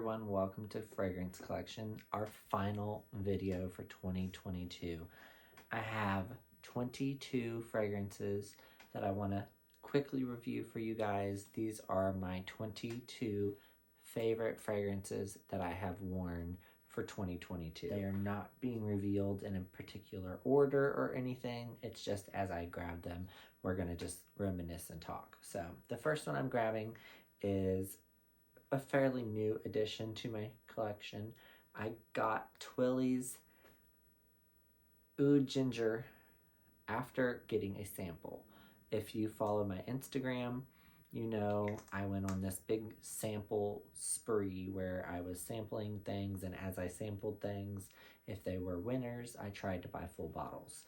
everyone, welcome to Fragrance Collection, our final video for 2022. I have 22 fragrances that I want to quickly review for you guys. These are my 22 favorite fragrances that I have worn for 2022. They are not being revealed in a particular order or anything. It's just as I grab them, we're going to just reminisce and talk. So the first one I'm grabbing is a fairly new addition to my collection. I got Twilly's Oud Ginger after getting a sample. If you follow my Instagram, you know I went on this big sample spree where I was sampling things, and as I sampled things, if they were winners, I tried to buy full bottles.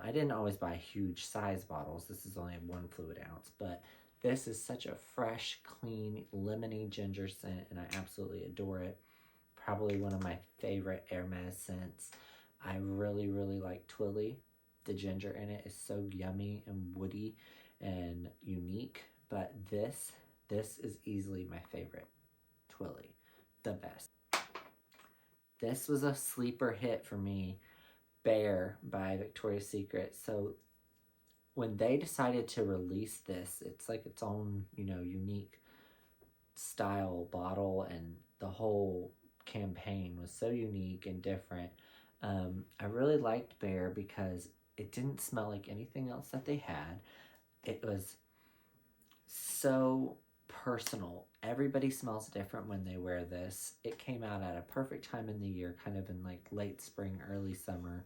I didn't always buy huge size bottles. This is only 1 fluid ounce, but this is such a fresh, clean, lemony ginger scent, and I absolutely adore it. Probably one of my favorite Hermes scents. I really, really like Twilly. The ginger in it is so yummy and woody and unique, but this is easily my favorite Twilly. The best. This was a sleeper hit for me, Bear by Victoria's Secret. So when they decided to release this, it's like its own, unique style bottle, and the whole campaign was so unique and different. I really liked Bear because it didn't smell like anything else that they had. It was so personal. Everybody smells different when they wear this. It came out at a perfect time in the year, kind of in like late spring, early summer.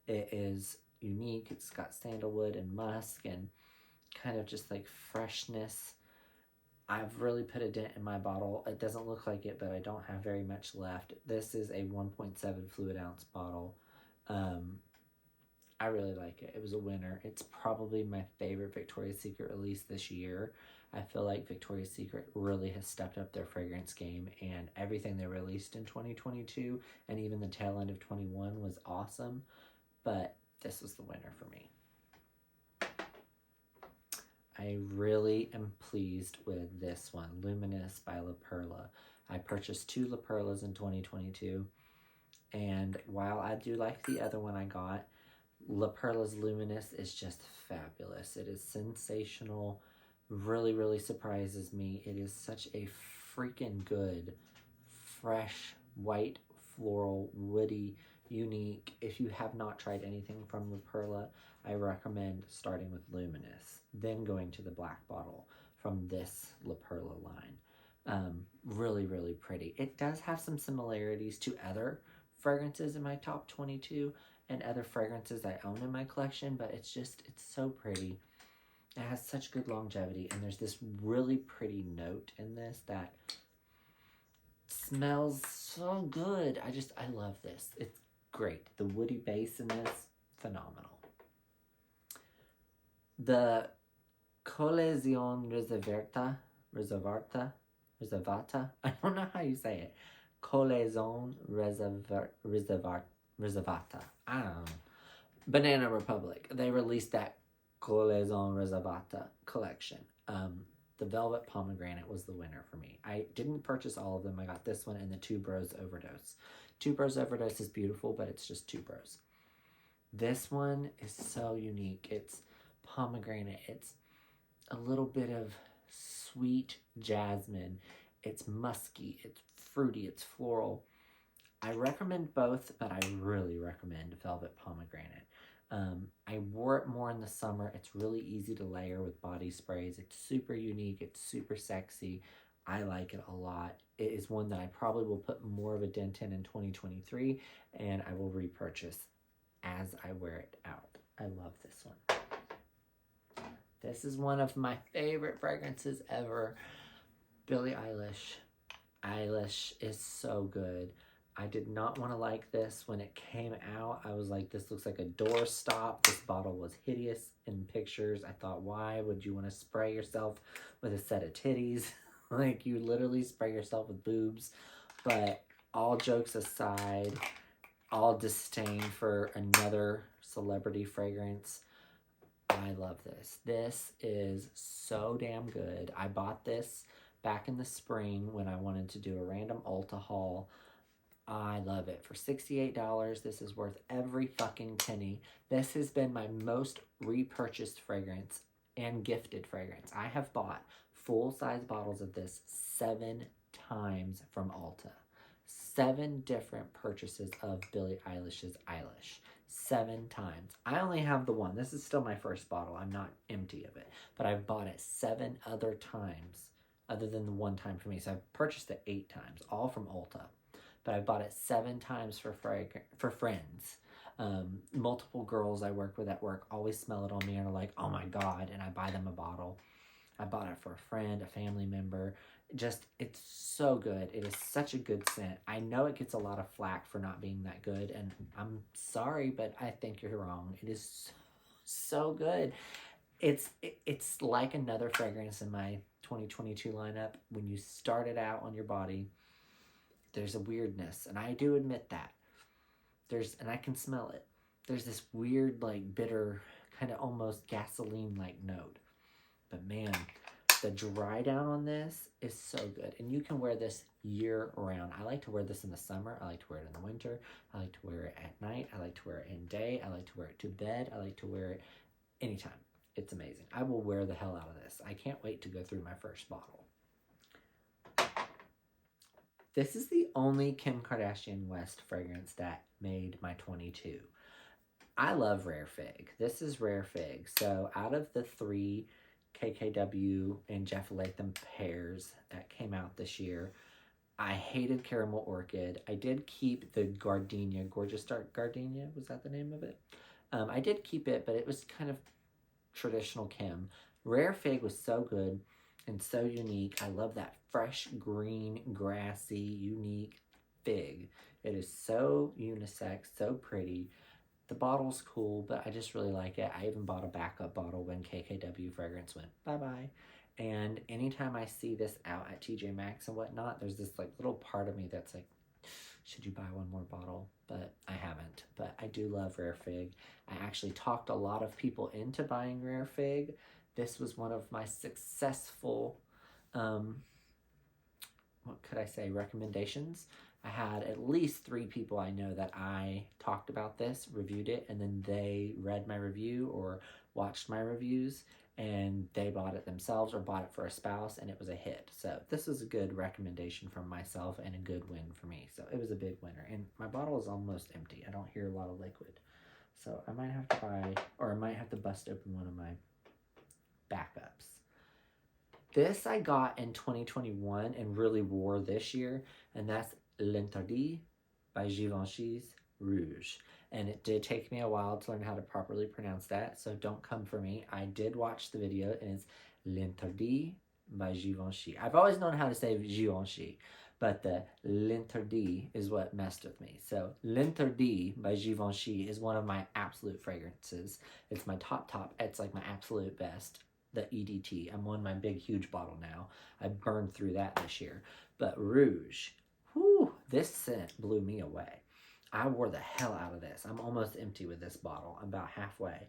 It is unique. It's got sandalwood and musk and kind of just like freshness. I've really put a dent in my bottle. It doesn't look like it, but I don't have very much left. This is a 1.7 fluid ounce bottle. I really like it. It was a winner. It's probably my favorite Victoria's Secret release this year. I feel like Victoria's Secret really has stepped up their fragrance game, and everything they released in 2022 and even the tail end of 21 was awesome. But this was the winner for me. I really am pleased with this one, Luminous by La Perla. I purchased 2 La Perlas in 2022, and while I do like the other one I got, La Perla's Luminous is just fabulous. It is sensational, really, really surprises me. It is such a freaking good, fresh, white, floral, woody, unique. If you have not tried anything from La Perla, I recommend starting with Luminous, then going to the black bottle from this La Perla line. Really, really pretty. It does have some similarities to other fragrances in my top 22 and other fragrances I own in my collection, but it's so pretty. It has such good longevity, and there's this really pretty note in this that smells so good. I love this. It's great. The woody base in this, phenomenal. The Collezione Reservata, I don't know how you say it. Collezione Reservata. I don't know. Banana Republic. They released that Collezione Reservata collection. The Velvet Pomegranate was the winner for me. I didn't purchase all of them. I got this one and the Tuberose Overdose. Tuberose Overdose is beautiful, but it's just Tuberose. This one is so unique. It's pomegranate. It's a little bit of sweet jasmine. It's musky. It's fruity. It's floral. I recommend both, but I really recommend Velvet Pomegranate. I wore it more in the summer. It's really easy to layer with body sprays. It's super unique. It's super sexy. I like it a lot. It is one that I probably will put more of a dent in 2023, and I will repurchase as I wear it out. I love this one. This is one of my favorite fragrances ever. Billie Eilish. Eyelash is so good. I did not want to like this when it came out. I was like, this looks like a doorstop. This bottle was hideous in pictures. I thought, why would you want to spray yourself with a set of titties? Like, you literally spray yourself with boobs. But all jokes aside, all disdain for another celebrity fragrance, I love this. This is so damn good. I bought this back in the spring when I wanted to do a random Ulta haul. I love it. For $68, this is worth every fucking penny. This has been my most repurchased fragrance and gifted fragrance. I have bought full-size bottles of this 7 times from Ulta. 7 different purchases of Billie Eilish's Eyelash. 7 times. I only have the one. This is still my first bottle. I'm not empty of it. But I've bought it 7 other times other than the one time for me. So I've purchased it 8 times, all from Ulta. But I bought it 7 times for friends. Multiple girls I work with at work always smell it on me and are like, oh my God, and I buy them a bottle. I bought it for a friend, a family member. Just, it's so good. It is such a good scent. I know it gets a lot of flack for not being that good, and I'm sorry, but I think you're wrong. It is so good. It's like another fragrance in my 2022 lineup. When you start it out on your body, there's a weirdness, and I do admit that. And I can smell it. There's this weird, like, bitter, kind of almost gasoline-like note. But man, the dry down on this is so good. And you can wear this year-round. I like to wear this in the summer. I like to wear it in the winter. I like to wear it at night. I like to wear it in day. I like to wear it to bed. I like to wear it anytime. It's amazing. I will wear the hell out of this. I can't wait to go through my first bottle. This is the only Kim Kardashian West fragrance that made my 22. I love Rare Fig. This is Rare Fig. So out of the 3 KKW and Jeff Latham pairs that came out this year, I hated Caramel Orchid. I did keep the Gardenia, Gorgeous Dark Gardenia. Was that the name of it? I did keep it, but it was kind of traditional Kim. Rare Fig was so good and so unique. I love that fresh, green, grassy, unique fig. It is so unisex, so pretty. The bottle's cool, but I just really like it. I even bought a backup bottle when KKW fragrance went bye-bye. And anytime I see this out at TJ Maxx and whatnot, there's this like little part of me that's like, should you buy one more bottle? But I haven't. But I do love Rare Fig. I actually talked a lot of people into buying Rare Fig. This was one of my successful, what could I say, recommendations. I had at least 3 people I know that I talked about this, reviewed it, and then they read my review or watched my reviews, and they bought it themselves or bought it for a spouse, and it was a hit. So this was a good recommendation from myself and a good win for me. So it was a big winner. And my bottle is almost empty. I don't hear a lot of liquid. So I might have to buy, or I might have to bust open one of my backups. This I got in 2021 and really wore this year, and that's L'Interdit by Givenchy Rouge. And it did take me a while to learn how to properly pronounce that, so don't come for me. I did watch the video, and it's L'Interdit by Givenchy. I've always known how to say Givenchy, but the L'Interdit is what messed with me. So L'Interdit by Givenchy is one of my absolute fragrances. It's my top. It's like my absolute best. The EDT. I'm on my big, huge bottle now. I burned through that this year. But Rouge, whew, this scent blew me away. I wore the hell out of this. I'm almost empty with this bottle. I'm about halfway.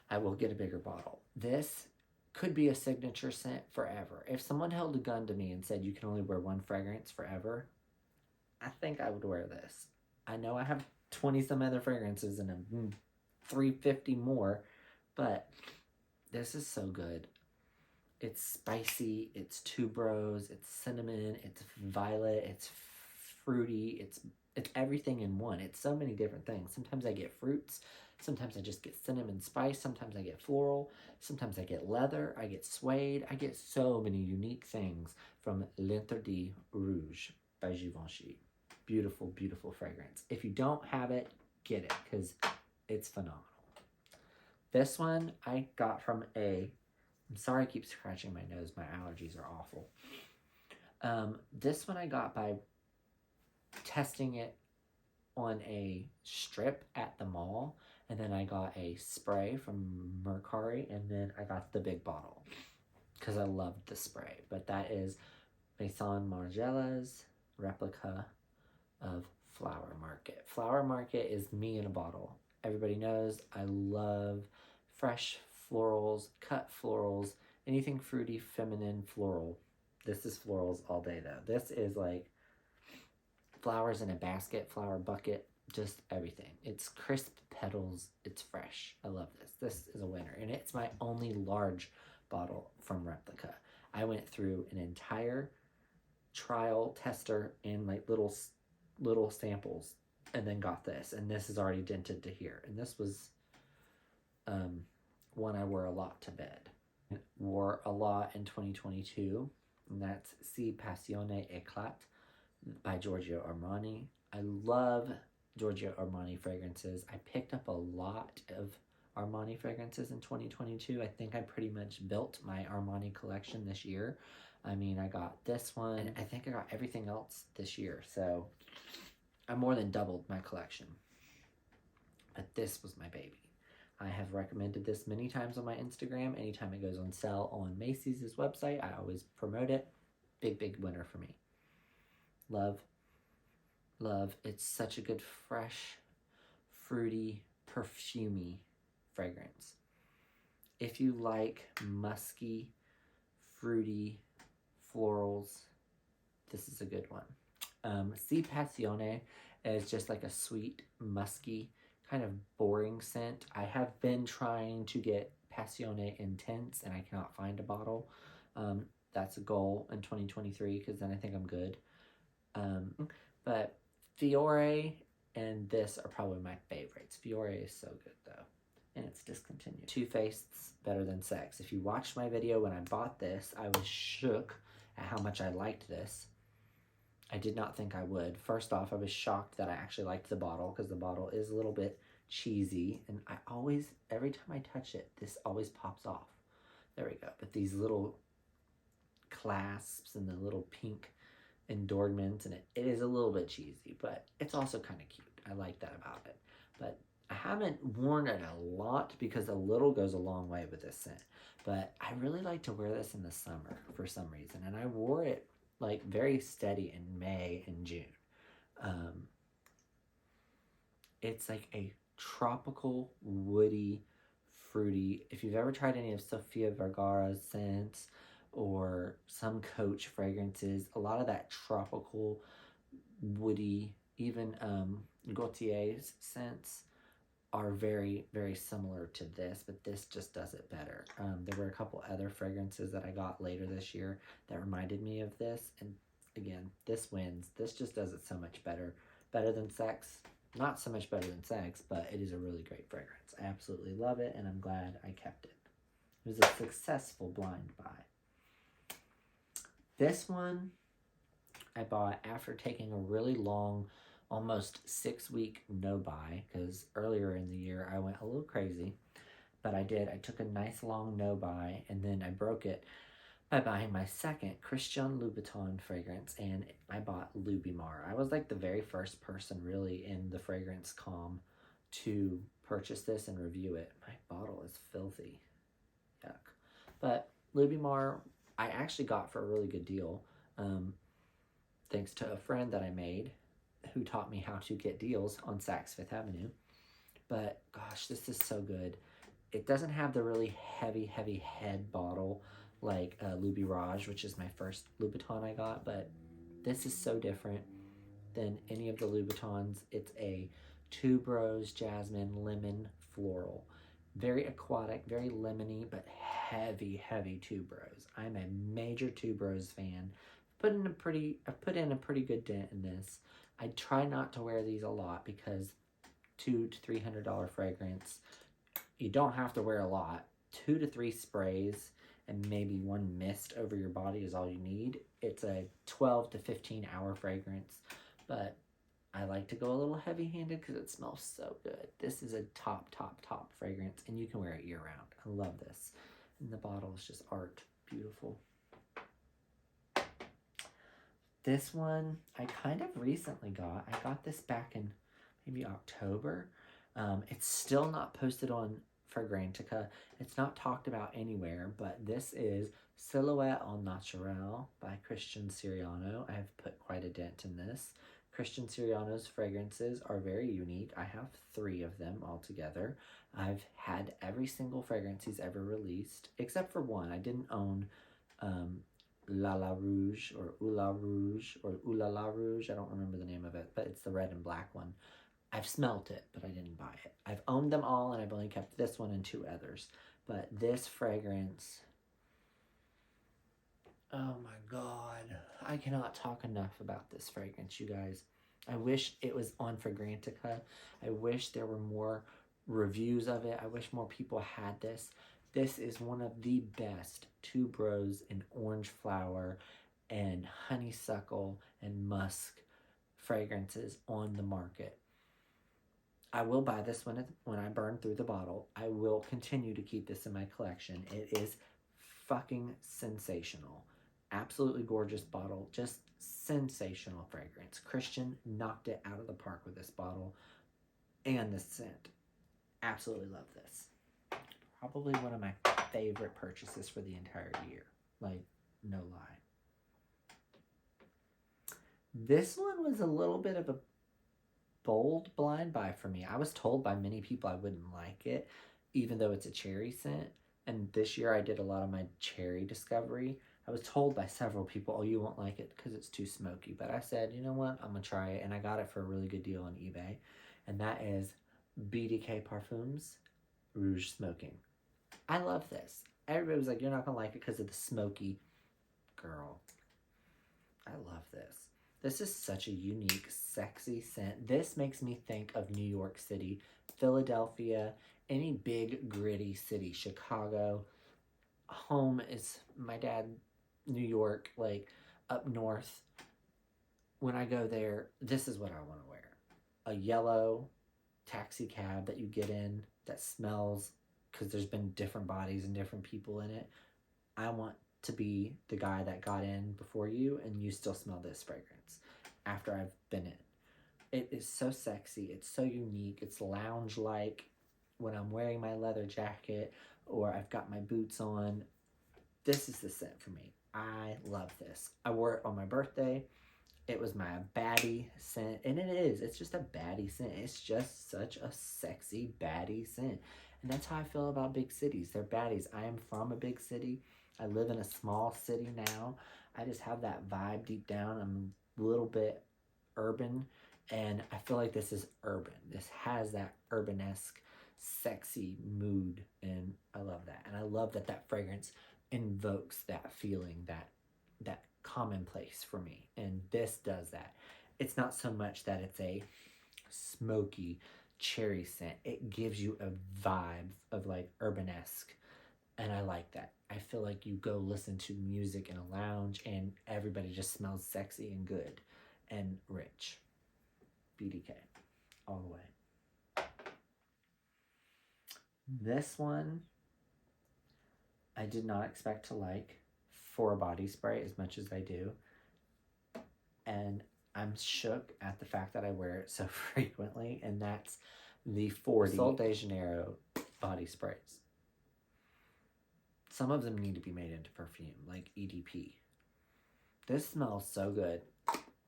I will get a bigger bottle. This could be a signature scent forever. If someone held a gun to me and said you can only wear one fragrance forever, I think I would wear this. I know I have 20 some other fragrances and 350 more, but this is so good. It's spicy, it's tuberose, it's cinnamon, it's violet, it's fruity, it's everything in one. It's so many different things. Sometimes I get fruits, sometimes I just get cinnamon spice, sometimes I get floral, sometimes I get leather, I get suede. I get so many unique things from L'Interdit Rouge by Givenchy. Beautiful, beautiful fragrance. If you don't have it, get it, because it's phenomenal. This one I got from I'm sorry I keep scratching my nose. My allergies are awful. This one I got by testing it on a strip at the mall. And then I got a spray from Mercari. And then I got the big bottle because I loved the spray. But that is Maison Margiela's replica of Flower Market. Flower Market is me in a bottle. Everybody knows I love fresh florals, cut florals, anything fruity, feminine, floral. This is florals all day, though. This is like flowers in a basket, flower bucket, just everything. It's crisp petals. It's fresh. I love this. This is a winner. And it's my only large bottle from Replica. I went through an entire trial tester and like little samples and then got this. And this is already dented to here. And this was one I wore a lot to bed. Wore a lot in 2022. And that's Si Passione Eclat by Giorgio Armani. I love Giorgio Armani fragrances. I picked up a lot of Armani fragrances in 2022. I think I pretty much built my Armani collection this year. I mean, I got this one, and I think I got everything else this year. So I more than doubled my collection. But this was my baby. I have recommended this many times on my Instagram. Anytime it goes on sale on Macy's website, I always promote it. Big winner for me. Love. It's such a good, fresh, fruity, perfumey fragrance. If you like musky, fruity florals, this is a good one. Si Passione is just like a sweet, musky, kind of boring scent. I have been trying to get Passione Intense, and I cannot find a bottle. That's a goal in 2023, because then I think I'm good. But Fiore and this are probably my favorites. Fiore is so good, though, and it's discontinued. Too Faced Better Than Sex. If you watched my video when I bought this, I was shook at how much I liked this. I did not think I would. First off, I was shocked that I actually liked the bottle, because the bottle is a little bit cheesy, and I always, every time I touch it, this always pops off. There we go. But these little clasps and the little pink endorsements, and it is a little bit cheesy, but it's also kind of cute. I like that about it. But I haven't worn it a lot, because a little goes a long way with this scent. But I really like to wear this in the summer for some reason, and I wore it like very steady in May and June. It's like a tropical, woody, fruity. If you've ever tried any of Sofia Vergara's scents or some Coach fragrances, a lot of that tropical, woody, even Gaultier's scents are very, very similar to this, but this just does it better. There were a couple other fragrances that I got later this year that reminded me of this, and again, this wins. This just does it so much better. Better Than Sex. Not so much Better Than Sex, but it is a really great fragrance. I absolutely love it, and I'm glad I kept it. It was a successful blind buy. This one I bought after taking a really long, almost 6-week no-buy, because earlier in the year I went a little crazy, but I took a nice long no-buy, and then I broke it by buying my second Christian Louboutin fragrance, and I bought Louboutin. I was like the very first person really in the fragrance comm to purchase this and review it. My bottle is filthy. Yuck. But Louboutin I actually got for a really good deal, thanks to a friend that I made who taught me how to get deals on Saks Fifth Avenue. But gosh, this is so good. It doesn't have the really heavy head bottle like Louboutin Rouge, which is my first Louboutin I got, but this is so different than any of the Louboutins. It's a tuberose, jasmine, lemon floral. Very aquatic, very lemony, but heavy tuberose. I'm a major tuberose fan. I've put in a pretty good dent in this. I try not to wear these a lot, because $200 to $300 fragrance, you don't have to wear a lot. 2 to 3 sprays and maybe 1 mist over your body is all you need. It's a 12 to 15 hour fragrance, but I like to go a little heavy-handed because it smells so good. This is a top fragrance, and you can wear it year-round. I love this. And the bottle is just art. Beautiful. This one I kind of recently got. I got this back in maybe October. It's still not posted on Fragrantica. It's not talked about anywhere, but this is Silhouette Au Naturel by Christian Siriano. I have put quite a dent in this. Christian Siriano's fragrances are very unique. I have 3 of them altogether. I've had every single fragrance he's ever released, except for one. I didn't own La La Rouge or Oula Rouge or Oula La Rouge. I don't remember the name of it, but it's the red and black one. I've smelt it, but I didn't buy it. I've owned them all, and I've only kept this one and 2 others. But this fragrance, oh my God. I cannot talk enough about this fragrance, you guys. I wish it was on Fragrantica. I wish there were more reviews of it. I wish more people had this. This is one of the best tuberose and orange flower and honeysuckle and musk fragrances on the market. I will buy this when I burn through the bottle. I will continue to keep this in my collection. It is fucking sensational. Absolutely gorgeous bottle. Just sensational fragrance. Christian knocked it out of the park with this bottle and the scent. Absolutely love this. Probably one of my favorite purchases for the entire year. Like, no lie. This one was a little bit of a bold blind buy for me. I was told by many people I wouldn't like it, even though it's a cherry scent. And this year I did a lot of my cherry discovery. I was told by several people, oh, you won't like it because it's too smoky. But I said, you know what? I'm going to try it. And I got it for a really good deal on eBay. And that is BDK Parfums Rouge Smoking. I love this. Everybody was like, you're not going to like it because of the smoky. Girl, I love this. This is such a unique, sexy scent. This makes me think of New York City, Philadelphia, any big, gritty city. Chicago. Home is my dad, New York, like up north. When I go there, this is what I want to wear. A yellow taxi cab that you get in that smells, because there's been different bodies and different people in it. I want to be the guy that got in before you and you still smell this fragrance after I've been in. It is so sexy. It's so unique. It's lounge-like when I'm wearing my leather jacket or I've got my boots on. This is the scent for me. I love this. I wore it on my birthday. It was my baddie scent, and it is. It's just a baddie scent. It's just such a sexy baddie scent. And that's how I feel about big cities. They're baddies. I am from a big city. I live in a small city now. I just have that vibe deep down. I'm a little bit urban, and I feel like this is urban. This has that urbanesque, sexy mood, and I love that. And I love that that fragrance invokes that feeling, that commonplace for me, and this does that. It's not so much that it's a smoky cherry scent. It gives you a vibe of like urbanesque, and I like that. I feel like you go listen to music in a lounge and everybody just smells sexy and good and rich. BDK all the way. This one I did not expect to like for a body spray as much as I do, and I'm shook at the fact that I wear it so frequently, and that's the 40 Sol de Janeiro body sprays. Some of them need to be made into perfume, like EDP. This smells so good.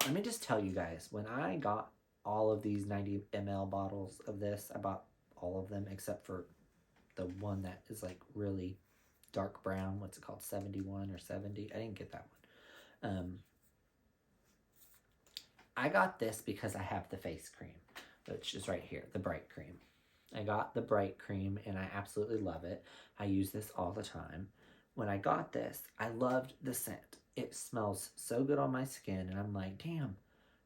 Let me just tell you guys, when I got all of these 90 ml bottles of this, I bought all of them except for the one that is like really dark brown. What's it called? 71 or 70? I didn't get that one. I got this because I have the face cream, which is right here, the bright cream. I got the bright cream and I absolutely love it. I use this all the time. When I got this, I loved the scent. It smells so good on my skin, and I'm like, damn,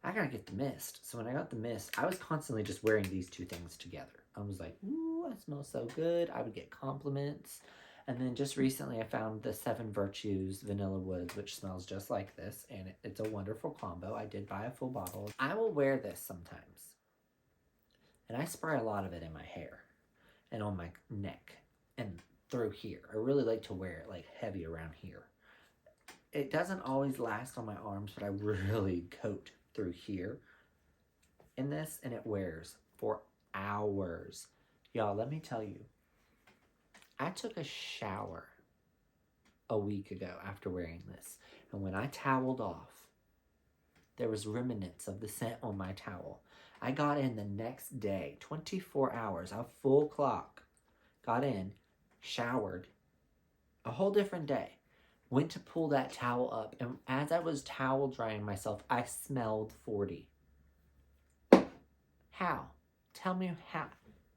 I gotta get the mist. So when I got the mist, I was constantly just wearing these two things together. I was like, ooh, I smell so good. I would get compliments. And then just recently I found the 7 Virtues Vanilla Woods, which smells just like this, and it's a wonderful combo. I did buy a full bottle. I will wear this sometimes, and I spray a lot of it in my hair and on my neck and through here. I really like to wear it like heavy around here. It doesn't always last on my arms, but I really coat through here in this, and it wears for hours. Y'all, let me tell you, I took a shower a week ago after wearing this, and when I toweled off, there was remnants of the scent on my towel. I got in the next day, 24 hours, a full clock, got in, showered, a whole different day, Went to pull that towel up, and as I was towel drying myself, I smelled 40. How? Tell me how.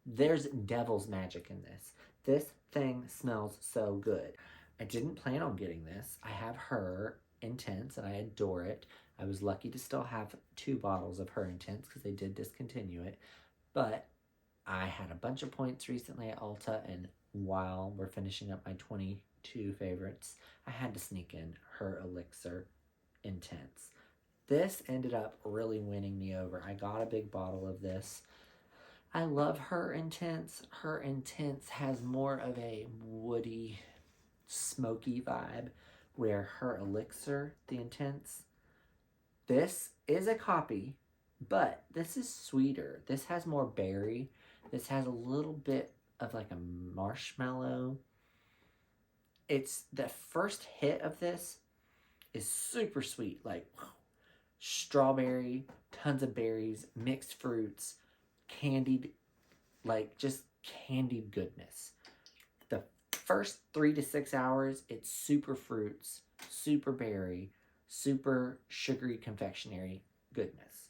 There's devil's magic in this. This thing smells so good. I didn't plan on getting this. I have Her Intense, and I adore it. I was lucky to still have 2 bottles of Her Intense because they did discontinue it. But I had a bunch of points recently at Ulta, and while we're finishing up my 22 favorites, I had to sneak in Her Elixir Intense. This ended up really winning me over. I got a big bottle of this. I love Her Intense. Her Intense has more of a woody, smoky vibe, where Her Elixir, the Intense, this is a copy, but this is sweeter. This has more berry. This has a little bit of like a marshmallow. It's the first hit of this is super sweet, like strawberry, tons of berries, mixed fruits, candied, like just candied goodness. The first 3 to 6 hours, it's super fruits, super berry, super sugary confectionery goodness.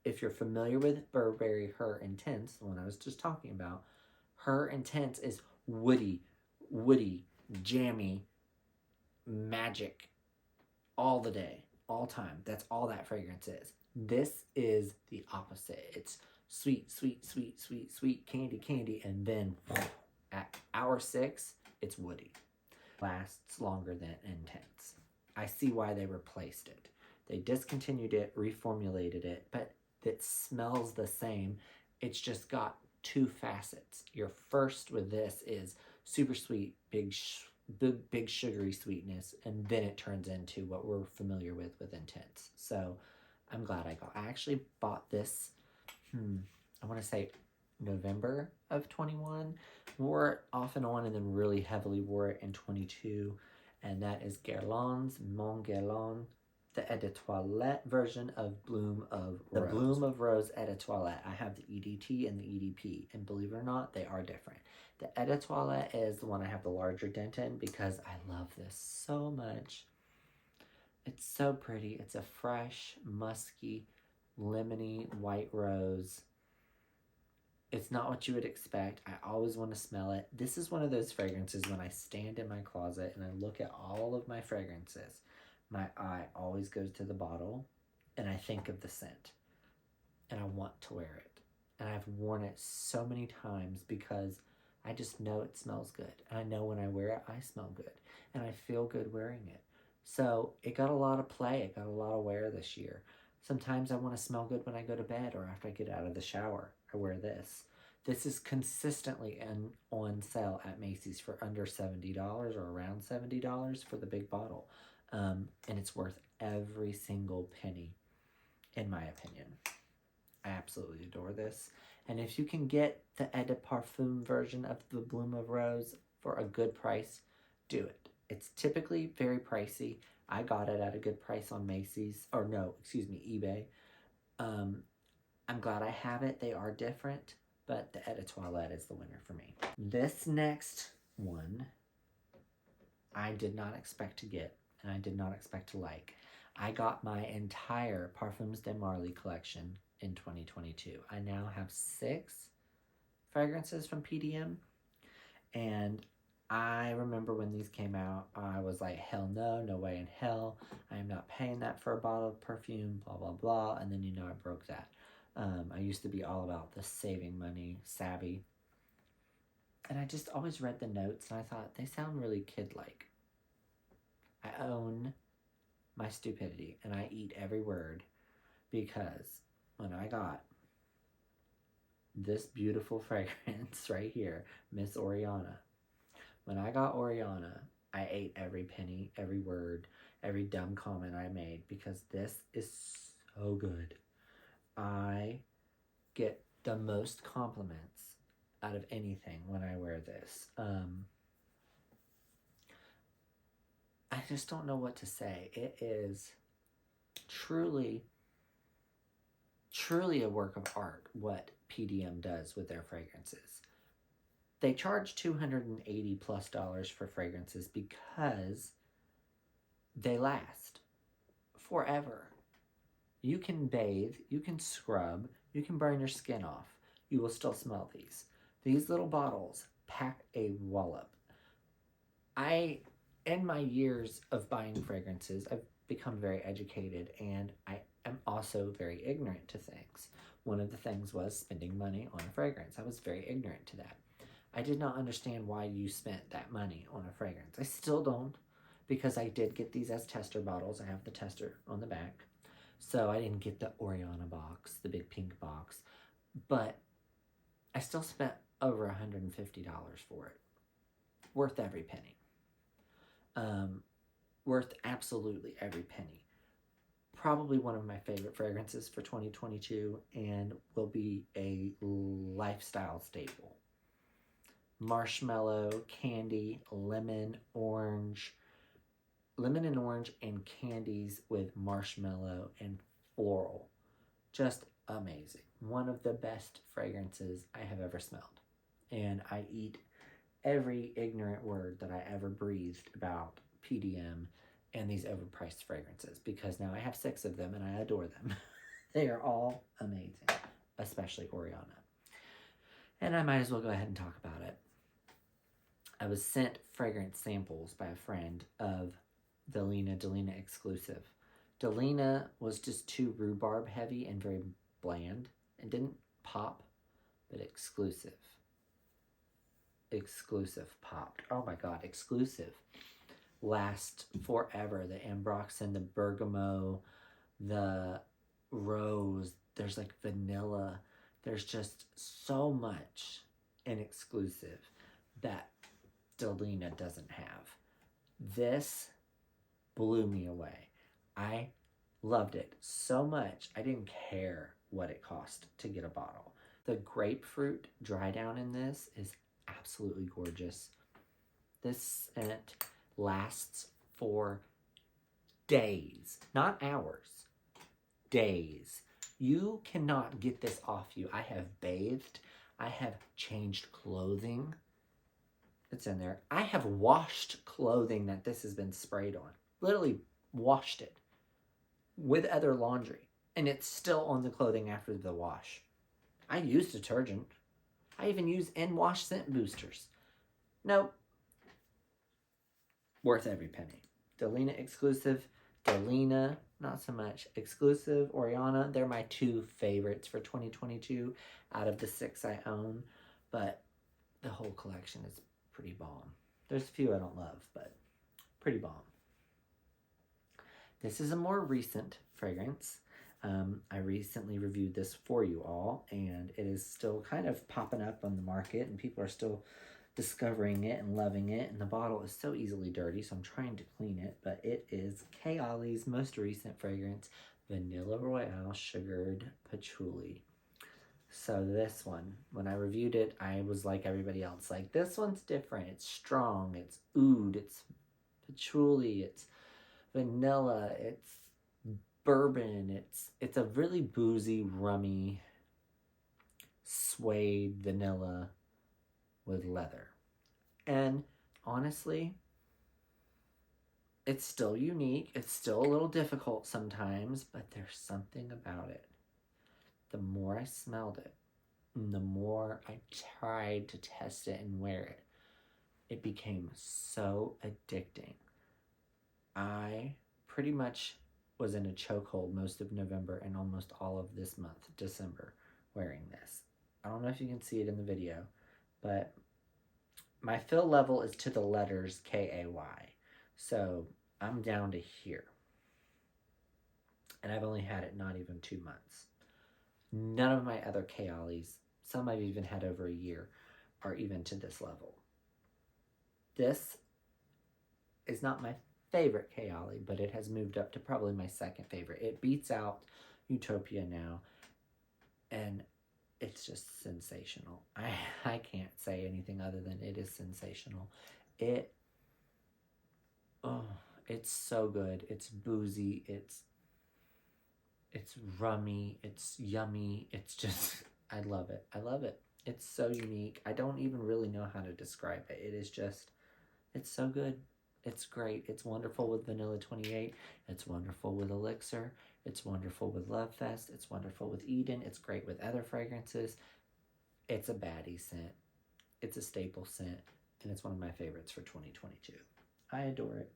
If you're familiar with Burberry Her Intense, the one I was just talking about, Her Intense is woody, jammy, magic, all the day, all time. That's all that fragrance is. This is the opposite. It's sweet, candy, and then at hour 6, it's woody. Lasts longer than Intense. I see why they replaced it. They discontinued it, reformulated it, but it smells the same. It's just got 2 facets. Your first with this is super sweet, big sugary sweetness, and then it turns into what we're familiar with Intense. So I'm glad I actually bought this, I want to say November of 21, wore it off and on, and then really heavily wore it in 22, and that is Guerlain's Mon Guerlain, the Eau de Toilette version of Bloom of Rose. The Bloom of Rose Eau de Toilette. I have the EDT and the EDP, and believe it or not, they are different. The Eau de Toilette is the one I have the larger dent in because I love this so much. It's so pretty. It's a fresh, musky, lemony white rose. It's not what you would expect. I always want to smell it. This is one of those fragrances when I stand in my closet and I look at all of my fragrances, my eye always goes to the bottle and I think of the scent and I want to wear it. And I've worn it so many times because I just know it smells good. And I know when I wear it, I smell good. And I feel good wearing it. So it got a lot of play. It got a lot of wear this year. Sometimes I want to smell good when I go to bed or after I get out of the shower. I wear this. This is consistently on sale at Macy's for under $70 or around $70 for the big bottle. And it's worth every single penny, in my opinion. I absolutely adore this. And if you can get the Eau de Parfum version of the Bloom of Rose for a good price, do it. It's typically very pricey. I got it at a good price on Macy's, or no, excuse me, eBay. I'm glad I have it. They are different, but the Eau de Toilette is the winner for me. This next one, I did not expect to get, and I did not expect to like. I got my entire Parfums de Marly collection in 2022. I now have 6 fragrances from PDM, and I remember when these came out, I was like, hell no, no way in hell. I am not paying that for a bottle of perfume, blah, blah, blah. And then, I broke that. I used to be all about the saving money, savvy. And I just always read the notes and I thought, they sound really kid-like. I own my stupidity and I eat every word because when I got this beautiful fragrance right here, Miss Oriana, when I got Oriana, I ate every penny, every word, every dumb comment I made because this is so good. I get the most compliments out of anything when I wear this. I just don't know what to say. It is truly a work of art what PDM does with their fragrances. They charge $280+ for fragrances because they last forever. You can bathe, you can scrub, you can burn your skin off. You will still smell these. These little bottles pack a wallop. In my years of buying fragrances, I've become very educated, and I am also very ignorant to things. One of the things was spending money on a fragrance. I was very ignorant to that. I did not understand why you spent that money on a fragrance. I still don't, because I did get these as tester bottles. I have the tester on the back. So I didn't get the Oriana box, the big pink box. But I still spent over $150 for it. Worth every penny. Worth absolutely every penny. Probably one of my favorite fragrances for 2022, and will be a lifestyle staple. Marshmallow, candy, lemon and orange, and candies with marshmallow and floral. Just amazing. One of the best fragrances I have ever smelled. And I eat every ignorant word that I ever breathed about PDM and these overpriced fragrances, because now I have 6 of them and I adore them. They are all amazing, especially Oriana. And I might as well go ahead and talk about it. I was sent fragrance samples by a friend of Delena exclusive. Delena was just too rhubarb heavy and very bland. It didn't pop, but exclusive. Exclusive popped. Oh my god, exclusive. Last forever. The ambroxan, the bergamot, the rose. There's like vanilla. There's just so much in exclusive that Delena doesn't have. This blew me away. I loved it so much. I didn't care what it cost to get a bottle. The grapefruit dry down in this is absolutely gorgeous. This scent lasts for days, not hours, days. You cannot get this off you. I have bathed. I have changed clothing. It's in there. I have washed clothing that this has been sprayed on. Literally washed it with other laundry. And it's still on the clothing after the wash. I use detergent. I even use in-wash scent boosters. Nope. Worth every penny. Delena exclusive. Delena, not so much. Exclusive. Oriana, they're my 2 favorites for 2022 out of the 6 I own. But the whole collection is pretty bomb. There's a few I don't love, but pretty bomb. This is a more recent fragrance. I recently reviewed this for you all, and it is still kind of popping up on the market, and people are still discovering it and loving it, and the bottle is so easily dirty, so I'm trying to clean it, but it is Eilish's most recent fragrance, Vanilla Royale Sugared Patchouli. So this one, when I reviewed it, I was like everybody else, like, this one's different, it's strong, it's oud, it's patchouli, it's vanilla, it's bourbon, it's a really boozy, rummy, suede vanilla with leather. And honestly, it's still unique. It's still a little difficult sometimes, but there's something about it. The more I smelled it, and the more I tried to test it and wear it, it became so addicting. I pretty much was in a chokehold most of November and almost all of this month, December, wearing this. I don't know if you can see it in the video, but my fill level is to the letters K-A-Y. So I'm down to here. And I've only had it not even 2 months. None of my other Eilish, some I've even had over a year, are even to this level. This is not my favorite Eilish, but it has moved up to probably my 2nd favorite. It beats out Utopia now, and it's just sensational. I can't say anything other than it is sensational. It's so good. It's boozy. It's rummy. It's yummy. It's just, I love it. I love it. It's so unique. I don't even really know how to describe it. It is just, it's so good. It's great. It's wonderful with Vanilla 28. It's wonderful with Elixir. It's wonderful with Love Fest. It's wonderful with Eden. It's great with other fragrances. It's a baddie scent. It's a staple scent. And it's one of my favorites for 2022. I adore it.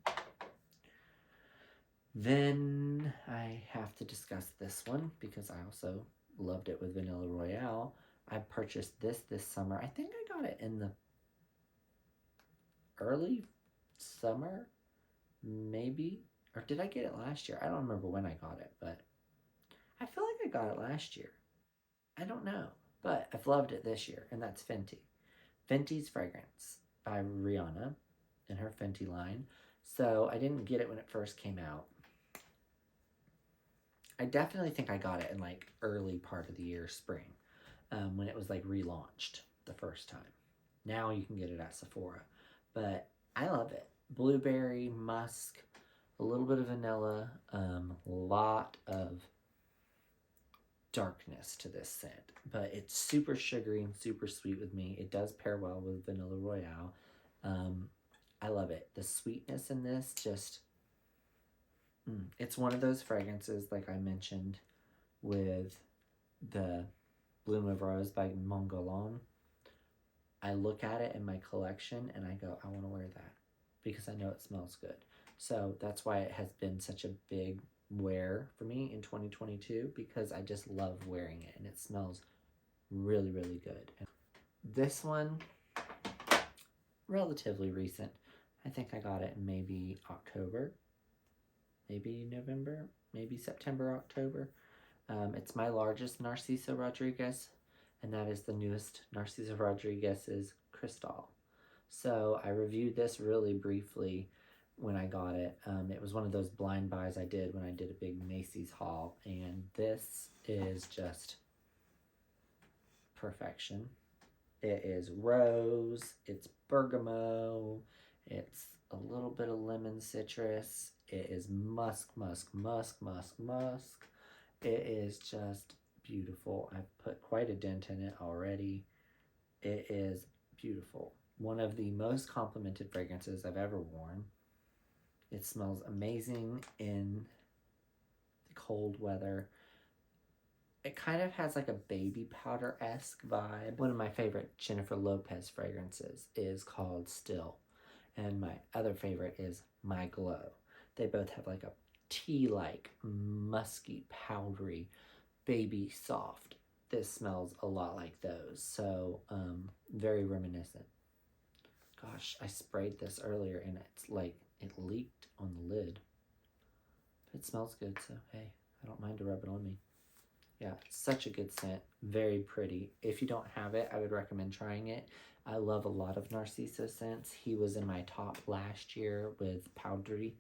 Then I have to discuss this one because I also loved it with Vanilla Royale. I purchased this summer. I think I got it in the early summer, maybe. Or did I get it last year? I don't remember when I got it, but I feel like I got it last year. I don't know. But I've loved it this year, and that's Fenty. Fenty's Fragrance by Rihanna in her Fenty line. So I didn't get it when it first came out. I definitely think I got it in like early part of the year, spring, when it was like relaunched the first time. Now you can get it at Sephora. But I love it. Blueberry, musk, a little bit of vanilla, lot of darkness to this scent. But it's super sugary and super sweet with me. It does pair well with Vanilla Royale. I love it. The sweetness in this just... it's one of those fragrances, like I mentioned, with the Bloom of Rose by Montgalon. I look at it in my collection and I go, I want to wear that because I know it smells good. So that's why it has been such a big wear for me in 2022, because I just love wearing it and it smells really, really good. And this one, relatively recent. I think I got it in maybe October, maybe November, maybe September, October. It's my largest Narciso Rodriguez, and that is the newest Narciso Rodriguez's Cristal. So I reviewed this really briefly when I got it. It was one of those blind buys I did when I did a big Macy's haul, and this is just perfection. It is rose, it's bergamot, it's a little bit of lemon citrus, it is musk, musk, musk, musk, musk. It is just beautiful. I've put quite a dent in it already. It is beautiful. One of the most complimented fragrances I've ever worn. It smells amazing in the cold weather. It kind of has like a baby powder-esque vibe. One of my favorite Jennifer Lopez fragrances is called Still. And my other favorite is My Glow. They both have like a tea-like, musky, powdery, baby soft. This smells a lot like those. So, very reminiscent. Gosh, I sprayed this earlier and it's like, it leaked on the lid. But it smells good, so hey, I don't mind to rub it on me. Yeah, it's such a good scent. Very pretty. If you don't have it, I would recommend trying it. I love a lot of Narciso scents. He was in my top last year with Powdery.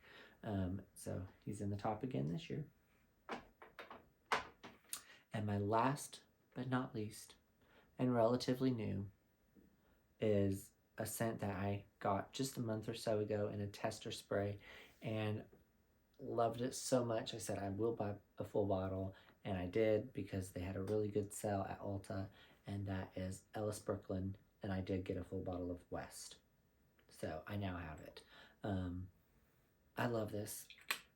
So he's in the top again this year. And my last but not least, and relatively new, is a scent that I got just a month or so ago in a tester spray and loved it so much. I said I will buy a full bottle, and I did because they had a really good sale at Ulta, and that is Ellis Brooklyn, and I did get a full bottle of West. So I now have it. I love this.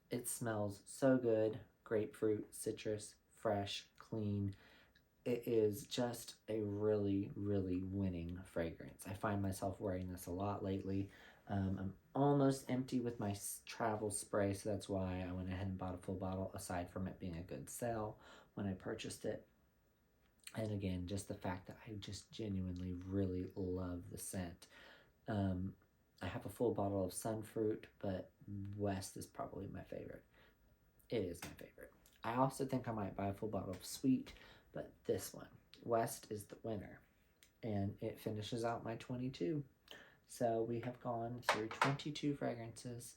It smells so good. Grapefruit, citrus, fresh, clean. It is just a really, really winning fragrance. I find myself wearing this a lot lately. I'm almost empty with my travel spray, so that's why I went ahead and bought a full bottle, aside from it being a good sale when I purchased it. And again, just the fact that I just genuinely really love the scent. I have a full bottle of Sunfruit, but West is probably my favorite. It is my favorite. I also think I might buy a full bottle of Sweet, but this one, West, is the winner. And it finishes out my 22. So we have gone through 22 fragrances.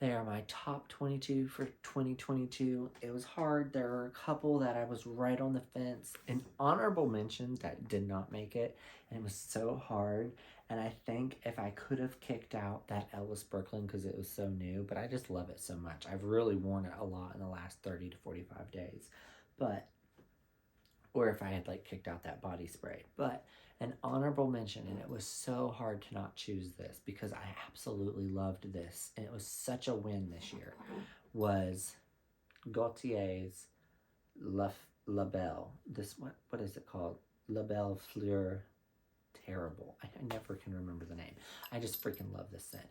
They are my top 22 for 2022. It was hard. There were a couple that I was right on the fence. An honorable mention that did not make it. And it was so hard. And I think if I could have kicked out that Ellis Brooklyn because it was so new. But I just love it so much. I've really worn it a lot in the last 30 to 45 days. But or if I had like kicked out that body spray. But an honorable mention, and it was so hard to not choose this because I absolutely loved this, and it was such a win this year, was Gaultier's La Belle. This, what is it called? La Belle Fleur Terrible. I never can remember the name. I just freaking love this scent.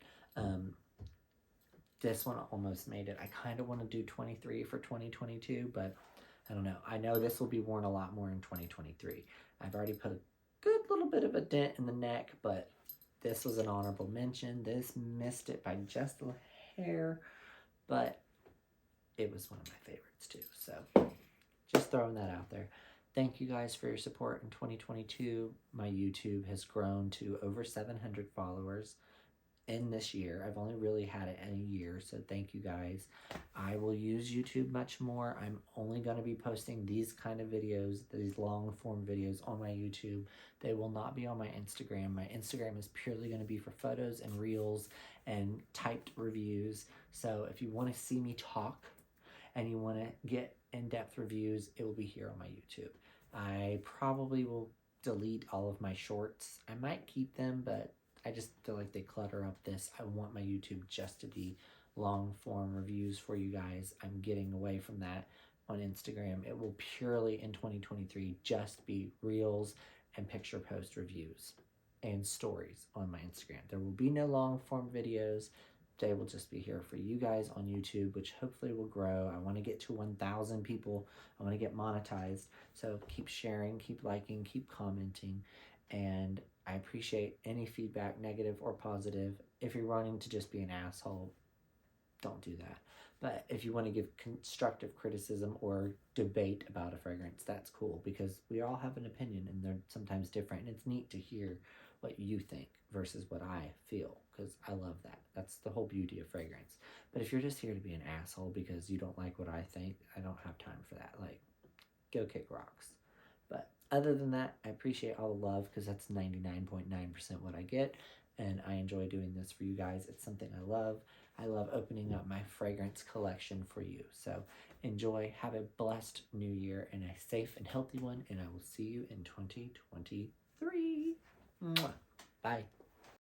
This one almost made it. I kind of want to do 23 for 2022, but I don't know. I know this will be worn a lot more in 2023. I've already put a good little bit of a dent in the neck, but this was an honorable mention. This missed it by just a hair, but it was one of my favorites too. So just throwing that out there. Thank you guys for your support in 2022. My YouTube has grown to over 700 followers in this year. I've only really had it in a year, so thank you guys. I will use YouTube much more. I'm only going to be posting these kind of videos, these long form videos on my YouTube. They will not be on my Instagram. My Instagram is purely going to be for photos and reels and typed reviews. So if you want to see me talk and you want to get in-depth reviews, it will be here on my YouTube. I probably will delete all of my shorts. I might keep them, but I just feel like they clutter up this. I want my YouTube just to be long form reviews for you guys. I'm getting away from that on Instagram. It will purely in 2023 just be reels and picture post reviews and stories on my Instagram. There will be no long form videos. They will just be here for you guys on YouTube, which hopefully will grow. I want to get to 1,000 people. I want to get monetized. So keep sharing, keep liking, keep commenting, and I appreciate any feedback, negative or positive. If you're wanting to just be an asshole, don't do that. But if you want to give constructive criticism or debate about a fragrance, that's cool, because we all have an opinion and they're sometimes different. And it's neat to hear what you think versus what I feel, because I love that. That's the whole beauty of fragrance. But if you're just here to be an asshole because you don't like what I think, I don't have time for that. Like, go kick rocks. But other than that, I appreciate all the love, because that's 99.9% what I get, and I enjoy doing this for you guys. It's something I love. I love opening up my fragrance collection for you. So enjoy, have a blessed new year and a safe and healthy one, and I will see you in 2023. Mwah. Bye.